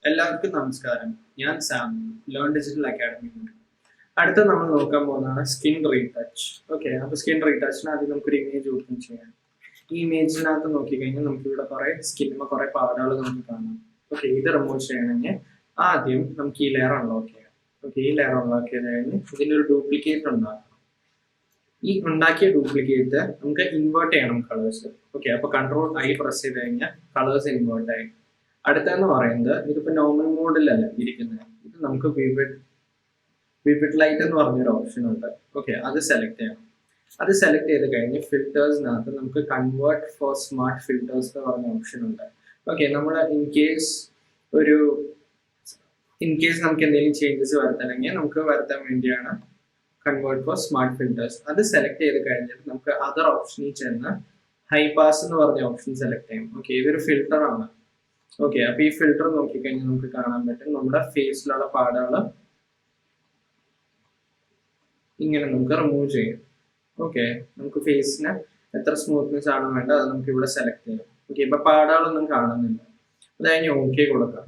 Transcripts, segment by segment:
എല്ലാവർക്കും നമസ്കാരം. ഞാൻ സാം, ലേൺ ഡിജിറ്റൽ അക്കാഡമി. അടുത്ത നമ്മൾ നോക്കാൻ പോകുന്നതാണ് സ്കിൻ റീടച്ച്. ഓക്കെ, അപ്പോൾ സ്കിൻ റീടച്ചിന് ആദ്യം നമുക്കൊരു ഇമേജ് ഓപ്പൺ ചെയ്യാം. ഈ ഇമേജിനകത്ത് നോക്കിക്കഴിഞ്ഞാൽ നമുക്ക് ഇവിടെ കുറെ സ്കിന്നിന് കുറെ പാടുകൾ നമുക്ക് കാണാം. ഓക്കെ, ഇത് റിമൂവ് ചെയ്യണമെങ്കിൽ ആദ്യം നമുക്ക് ഈ ലെയർ അൺലോക്ക് ചെയ്യാം. ഓക്കെ, ഈ ലെയർ അൺലോക്ക് ചെയ്ത് കഴിഞ്ഞ് ഇതിൻ്റെ ഒരു ഡ്യൂപ്ലിക്കേറ്റ് ഉണ്ടാക്കണം. ഈ ഉണ്ടാക്കിയ ഡ്യൂപ്ലിക്കേറ്റ് നമുക്ക് ഇൻവേർട്ട് ചെയ്യണം കളേഴ്സ്. ഓക്കെ, അപ്പോൾ Ctrl+I പ്രസ് ചെയ്ത് കഴിഞ്ഞാൽ കളേഴ്സ് ഇൻവേർട്ട് ആയി. അടുത്തെന്ന് പറയുന്നത് ഇതിപ്പോൾ നോർമൽ മോഡിലല്ല ഇരിക്കുന്നത്. ഇത് നമുക്ക് വിവിഡ് ലൈറ്റ് എന്ന് പറഞ്ഞൊരു ഓപ്ഷൻ ഉണ്ട്. ഓക്കെ, അത് സെലക്ട് ചെയ്യണം. അത് സെലക്ട് ചെയ്ത് കഴിഞ്ഞ് ഫിൽറ്റേഴ്സിനകത്ത് നമുക്ക് കൺവേർട്ട് ഫോർ സ്മാർട്ട് ഫിൽറ്റേഴ്സ് എന്ന് പറഞ്ഞ ഓപ്ഷൻ ഉണ്ട്. ഓക്കെ, നമ്മൾ ഇൻ കേസ് നമുക്ക് എന്തെങ്കിലും ചേഞ്ചസ് വരുത്തണമെങ്കിൽ നമുക്ക് വരുത്താൻ വേണ്ടിയാണ് കൺവേർട്ട് ഫോർ സ്മാർട്ട് ഫിൽറ്റേഴ്സ്. അത് സെലക്ട് ചെയ്ത് കഴിഞ്ഞിട്ട് നമുക്ക് അതർ ഓപ്ഷനിൽ ചെന്ന് ഹൈ പാസ് എന്ന് പറഞ്ഞ ഓപ്ഷൻ സെലക്ട് ചെയ്യും. ഓക്കെ, ഇതൊരു ഫിൽറ്റർ ആണ്. ഓക്കെ, അപ്പൊ ഈ ഫിൽറ്റർ നോക്കിക്കഴിഞ്ഞാൽ നമുക്ക് കാണാൻ പറ്റും നമ്മുടെ ഫേസിലുള്ള പാടുകൾ ഇങ്ങനെ നമുക്ക് റിമൂവ് ചെയ്യാം. ഓക്കെ, നമുക്ക് ഫേസിന് എത്ര സ്മൂത്ത്നെസ് ആണ് വേണ്ടത് അത് നമുക്ക് ഇവിടെ സെലക്ട് ചെയ്യാം. ഓക്കെ, ഇപ്പൊ പാടുകളൊന്നും കാണുന്നില്ല. അത് കഴിഞ്ഞ് ഓക്കെ കൊടുക്കാം.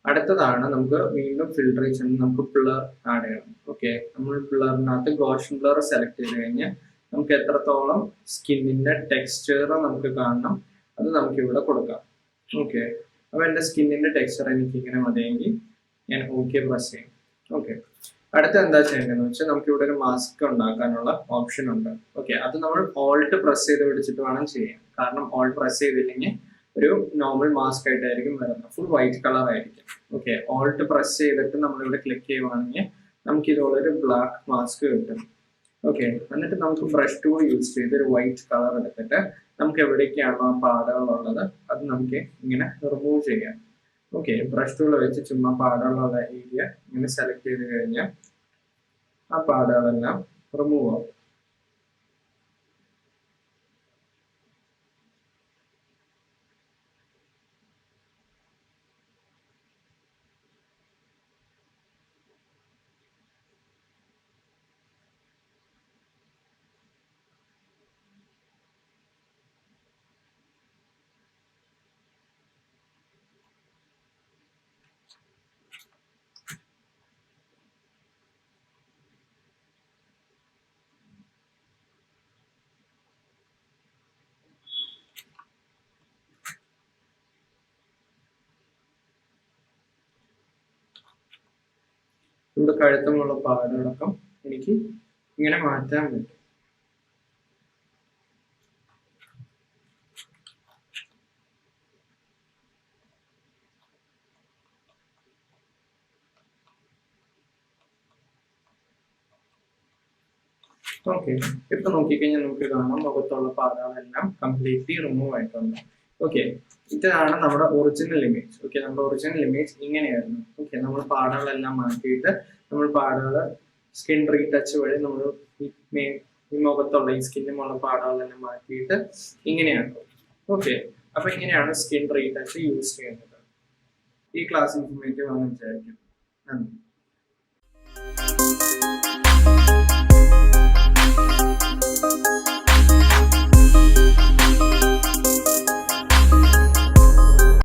അടുത്തതാണ് നമുക്ക് വീണ്ടും ഫിൽറ്റർ ചെയ്യുന്നത് നമുക്ക് ബ്ലർ ആഡ് ചെയ്യണം. ഓക്കെ, നമ്മൾ ബ്ലറിനകത്ത് ഗോഷൻ ബ്ലർ സെലക്ട് ചെയ്ത് കഴിഞ്ഞാൽ നമുക്ക് എത്രത്തോളം സ്കിന്നിന്റെ ടെക്സ്ചർ നമുക്ക് കാണണം അത് നമുക്ക് ഇവിടെ കൊടുക്കാം. ഓക്കെ, അപ്പോൾ എൻ്റെ സ്കിന്നിന്റെ ടെക്സ്ചർ എനിക്ക് ഇങ്ങനെ മതിയെങ്കിൽ ഞാൻ ഓക്കെ പ്രസ് ചെയ്യും. ഓക്കെ, അടുത്ത എന്താ ചെയ്യേണ്ടതെന്ന് വെച്ചാൽ നമുക്ക് ഇവിടെ ഒരു മാസ്ക് ഉണ്ടാക്കാനുള്ള ഓപ്ഷൻ ഉണ്ട്. ഓക്കെ, അത് നമ്മൾ ഓൾട്ട് പ്രസ് ചെയ്ത് പിടിച്ചിട്ട് വേണം ചെയ്യാൻ. കാരണം ഓൾട്ട് പ്രസ് ചെയ്തില്ലെങ്കിൽ ഒരു നോർമൽ മാസ്ക് ആയിട്ടായിരിക്കും വരുന്നത്, ഫുൾ വൈറ്റ് കളർ ആയിരിക്കും. ഓക്കെ, ഓൾട്ട് പ്രസ് ചെയ്തിട്ട് നമ്മളിവിടെ ക്ലിക്ക് ചെയ്യുവാണെങ്കിൽ നമുക്ക് ഇതുപോലെ ഒരു ബ്ലാക്ക് മാസ്ക് കിട്ടും. ഓക്കെ, എന്നിട്ട് നമുക്ക് ബ്രഷ് ടൂൾ യൂസ് ചെയ്ത് ഒരു വൈറ്റ് കളർ എടുത്തിട്ട് നമുക്ക് എവിടേക്കാണോ ആ പാടുകളുള്ളത് അത് നമുക്ക് ഇങ്ങനെ റിമൂവ് ചെയ്യാം. ഓക്കെ, ബ്രഷ് ടൂൾ വെച്ച് ചുമ്മാ പാടുകളുള്ള ഏരിയ ഇങ്ങനെ സെലക്ട് ചെയ്ത് കഴിഞ്ഞാൽ ആ പാടുകളെല്ലാം റിമൂവ് ആവും. ഇവിടെ കഴുത്തമുള്ള പാടുകളടക്കം എനിക്ക് ഇങ്ങനെ മാറ്റാൻ പറ്റും. ഓക്കെ, ഇപ്പൊ നോക്കിക്കഴിഞ്ഞാൽ നമുക്ക് കാണാം മുഖത്തുള്ള പാടുകളെല്ലാം കംപ്ലീറ്റ്ലി റിമൂവ് ആയിട്ടുണ്ട്. ഓക്കെ, ഇതാണ് നമ്മുടെ ഒറിജിനൽ ഇമേജ്. ഓക്കെ, നമ്മുടെ ഒറിജിനൽ ഇമേജ് ഇങ്ങനെയായിരുന്നു. ഓക്കെ, നമ്മൾ പാടുകളെല്ലാം മാറ്റിയിട്ട് നമ്മൾ പാടുകൾ സ്കിൻ റീടച്ച് വഴി നമ്മൾ ഈ മുഖത്തുള്ള ഈ സ്കിന്നുമുള്ള പാടുകളെല്ലാം മാറ്റിയിട്ട് ഇങ്ങനെയാണ്. ഓക്കെ, അപ്പൊ ഇങ്ങനെയാണ് സ്കിൻ റീടച്ച് യൂസ് ചെയ്യുന്നത്. ഈ ക്ലാസ് ഇൻഫോർമേറ്റീവ് ആണെന്ന് വിചാരിക്കും. നന്ദി.